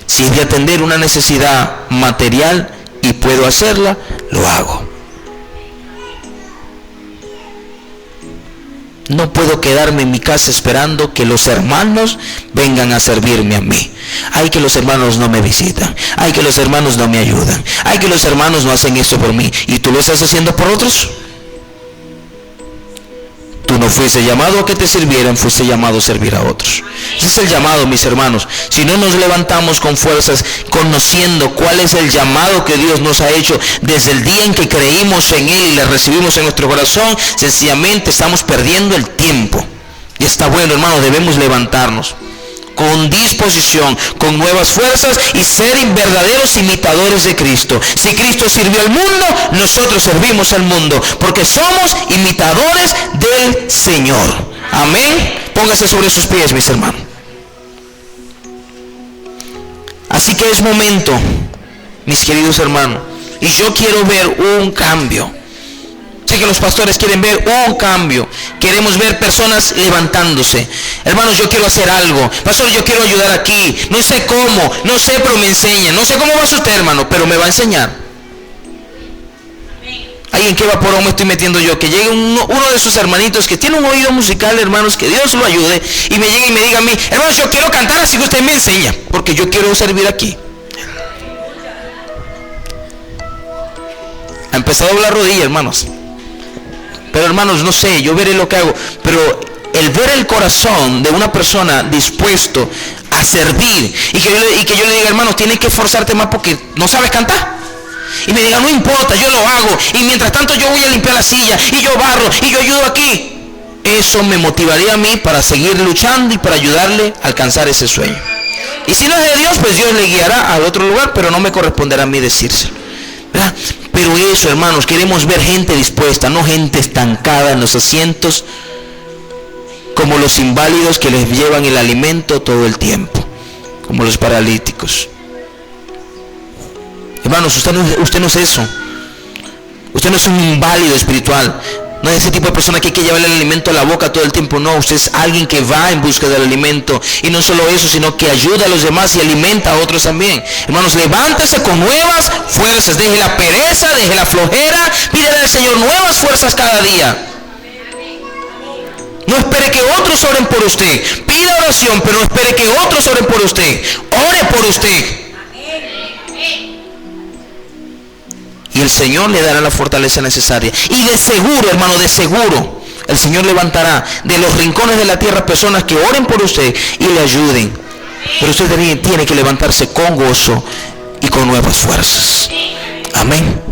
Si es de atender una necesidad material y puedo hacerla, lo hago. No puedo quedarme en mi casa esperando que los hermanos vengan a servirme a mí. Ay, que los hermanos no me visitan. Ay, que los hermanos no me ayudan. Ay, que los hermanos no hacen esto por mí. ¿Y tú lo estás haciendo por otros? Tú no fuiste llamado a que te sirvieran, fuiste llamado a servir a otros. Ese es el llamado, mis hermanos. Si no nos levantamos con fuerzas, conociendo cuál es el llamado que Dios nos ha hecho desde el día en que creímos en Él y le recibimos en nuestro corazón, sencillamente estamos perdiendo el tiempo. Y está bueno, hermanos, debemos levantarnos con disposición, con nuevas fuerzas y ser verdaderos imitadores de Cristo. Si Cristo sirvió al mundo, nosotros servimos al mundo, porque somos imitadores del Señor. Amén. Póngase sobre sus pies, mis hermanos. Así que es momento, mis queridos hermanos, y yo quiero ver un cambio. Sé que los pastores quieren ver un cambio. Queremos ver personas levantándose. Hermanos, yo quiero hacer algo. Pastor, yo quiero ayudar aquí. No sé cómo, no sé, pero me enseña. No sé cómo va usted, hermano, pero me va a enseñar. Ahí en qué vaporón me estoy metiendo yo. Que llegue uno de esos hermanitos que tiene un oído musical, hermanos, que Dios lo ayude. Y me llegue y me diga a mí, hermanos, yo quiero cantar, así que usted me enseña. Porque yo quiero servir aquí. Ha empezado a doblar rodilla, hermanos. Pero hermanos, no sé, yo veré lo que hago. Pero el ver el corazón de una persona dispuesto a servir y que yo le diga, hermanos, tienes que esforzarte más porque no sabes cantar. Y me diga, no importa, yo lo hago. Y mientras tanto yo voy a limpiar la silla, y yo barro, y yo ayudo aquí. Eso me motivaría a mí para seguir luchando y para ayudarle a alcanzar ese sueño. Y si no es de Dios, pues Dios le guiará al otro lugar, pero no me corresponderá a mí decírselo, ¿verdad? Pero eso, hermanos, queremos ver gente dispuesta, no gente estancada en los asientos, como los inválidos que les llevan el alimento todo el tiempo, como los paralíticos. Hermanos, usted no es eso. Usted no es un inválido espiritual. No es ese tipo de persona que hay que llevarle el alimento a la boca todo el tiempo. No, usted es alguien que va en busca del alimento. Y no solo eso, sino que ayuda a los demás y alimenta a otros también. Hermanos, levántese con nuevas fuerzas. Deje la pereza, deje la flojera. Pídale al Señor nuevas fuerzas cada día. No espere que otros oren por usted. Pida oración, pero no espere que otros oren por usted. Ore por usted. Y el Señor le dará la fortaleza necesaria. Y de seguro, hermano, de seguro, el Señor levantará de los rincones de la tierra personas que oren por usted y le ayuden. Pero usted tiene que levantarse con gozo y con nuevas fuerzas. Amén.